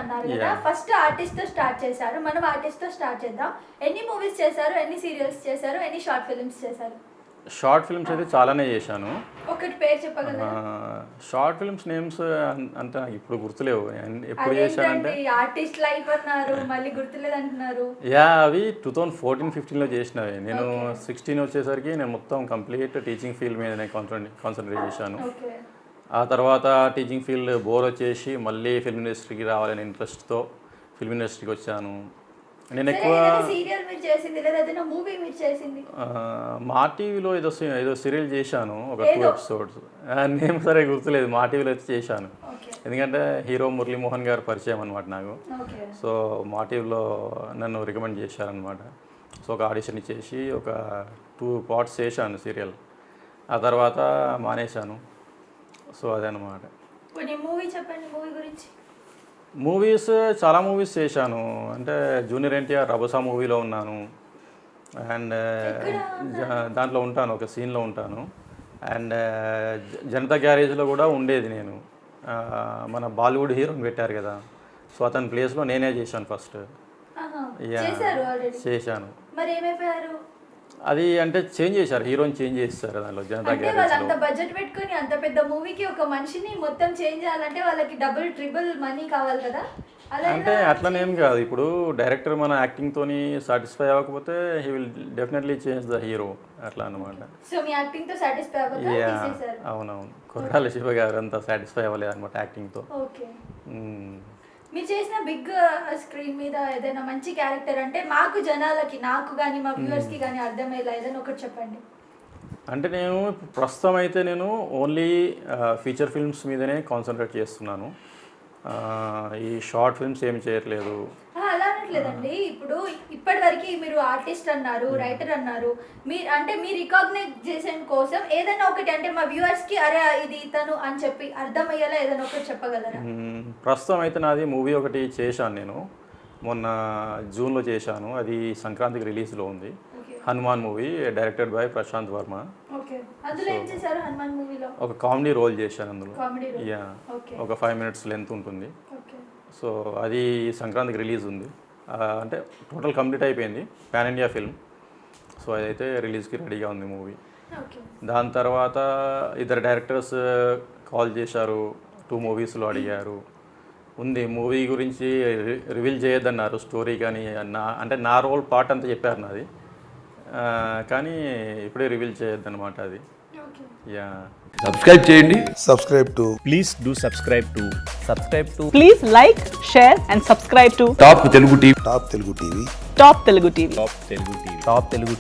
అన్నారు కదా. First artist తో స్టార్ట్ చేశారు, మనం ఆర్టిస్ట్ తో స్టార్ట్ చేద్దాం. ఎన్ని మూవీస్ చేశారు, ఎన్ని సీరియల్స్ చేశారు, ఎన్ని షార్ట్ ఫిల్మ్స్ చేశారు? షార్ట్ ఫిల్మ్స్ అయితే చాలానే చేశాను. ఒకటి పేరు చెప్పగలరా? షార్ట్ ఫిల్మ్స్ నేమ్స్ అంటే నాకు ఇప్పుడు గుర్తులేవు. ఎప్పుడు చేశానంటే ఆర్టిస్ట్ లైఫ్ అన్నారు, మళ్ళీ గుర్తులేదు అంటున్నారు. అవి 2014-15లో చేసినవి. నేను 16 వచ్చేసరికి నేను మొత్తం కంప్లీట్ టీచింగ్ ఫీల్డ్ మీద కాన్సన్ట్రేట్ చేశాను. ఆ తర్వాత టీచింగ్ ఫీల్డ్ బోర్ వచ్చేసి మళ్ళీ ఫిల్మ్ ఇండస్ట్రీకి రావాలనే ఇంట్రెస్ట్తో ఫిల్మ్ ఇండస్ట్రీకి వచ్చాను. నేను ఎక్కువ సీరియల్ మీరు చేసింది లేదా ఏదైనా మూవీ మీరు చేసింది? మా టీవీలో ఏదో సీరియల్ చేశాను, ఒక 2 ఎపిసోడ్స్. నేమ్ సరే గుర్తులేదు. మా టీవీలో అయితే చేశాను, ఎందుకంటే హీరో మురళీమోహన్ గారు పరిచయం అనమాట నాకు. సో మా టీవీలో నన్ను రికమెండ్ చేశారనమాట. సో ఒక ఆడిషన్ ఇచ్చేసి ఒక 2 పార్ట్స్ చేశాను సీరియల్. ఆ తర్వాత మానేశాను. సో అదనమాట. మూవీ చెప్పండి, మూవీ గురించి. మూవీస్ చాలా మూవీస్ చేశాను. అంటే జూనియర్ ఎన్టీఆర్ రభస మూవీలో ఉన్నాను, అండ్ దాంట్లో ఉంటాను, ఒక సీన్లో ఉంటాను. అండ్ జనతా గ్యారేజ్లో కూడా ఉండేది నేను. మన బాలీవుడ్ హీరోని పెట్టారు కదా, సో అతని ప్లేస్లో నేనే చేశాను ఫస్ట్. చేశాను. మరి ఏమైపోయారు? అది అంటే చేంజ్ చేశారు, హీరోని చేంజ్ చేస్తారు దానిలో జనతా గ్యారేజ్. అంత బడ్జెట్ పెట్టుకొని అంత పెద్ద మూవీకి ఒక మనిషిని మొత్తం చేంజ్ చేయాలంటే వాళ్ళకి డబుల్ ట్రిపుల్ మనీ కావాలి కదా. అంటే అట్లనేం కాదు. ఇప్పుడు డైరెక్టర్ మన యాక్టింగ్తోని సాటిస్ఫై అవ్వకపోతే he will definitely change the hero, అట్లా అనమాట. సో మీ యాక్టింగ్తో సాటిస్ఫై అవ్వకపోతే అవునవును, కొరటాల శివ గారు అంతా సాటిస్ఫై అవ్వలేదు అనమాట యాక్టింగ్తో. ఓకే. మీరు చేసిన బిగ్ స్క్రీన్ మీద ఏదైనా మంచి క్యారెక్టర్ అంటే మాకు జనాలకి, నాకు కానీ మా వ్యూవర్స్కి కానీ అర్థమయ్యేలా ఏదైనా ఒకటి చెప్పండి. అంటే నేను ప్రస్తుతం అయితే నేను ఓన్లీ ఫీచర్ ఫిల్మ్స్ మీదనే కాన్సన్ట్రేట్ చేస్తున్నాను. ఈ షార్ట్ ఫిల్మ్స్ ఏమి చేయట్లేదు. అలా అనట్లేదండి. ఇప్పుడు ఇప్పటి వరకు మీరు ఆర్టిస్ట్ అన్నారు, రైటర్ అన్నారు. మీ రికాగ్నైజేషన్ కోసం ఏదైనా ఒకటి అంటే మా వ్యూవర్స్కి అరే ఇది ఇతను అని చెప్పి అర్థమయ్యేలా ఏదైనా ఒకటి చెప్పగలరా? ప్రస్తుతం అయితే నాది మూవీ ఒకటి చేశాను నేను, మొన్న జూన్లో చేశాను. అది సంక్రాంతికి రిలీజ్లో ఉంది. Hanuman movie, directed by Prasanth Varma. ఒక కామెడీ రోల్ చేశాను అందులో. ఒక 5 minutes లెంత్ ఉంటుంది. సో అది సంక్రాంతికి రిలీజ్ ఉంది. అంటే టోటల్ కంప్లీట్ అయిపోయింది, పాన్ ఇండియా ఫిల్మ్. సో అదైతే రిలీజ్కి రెడీగా ఉంది మూవీ. దాని తర్వాత ఇద్దరు డైరెక్టర్స్ కాల్ చేశారు, 2 మూవీస్లో అడిగారు. ఉంది మూవీ గురించి రివీల్ చేయొద్దన్నారు, స్టోరీ కానీ అంటే నా రోల్ పార్ట్ అంతా చెప్పారు నాది, కానీ ఇప్పుడే రివీల్ చేయొద్దన్నమాట అది. సబ్స్క్రైబ్ చేయండి. Please do subscribe to Please like, share and subscribe to top Telugu TV. Top Telugu TV. Top Telugu TV.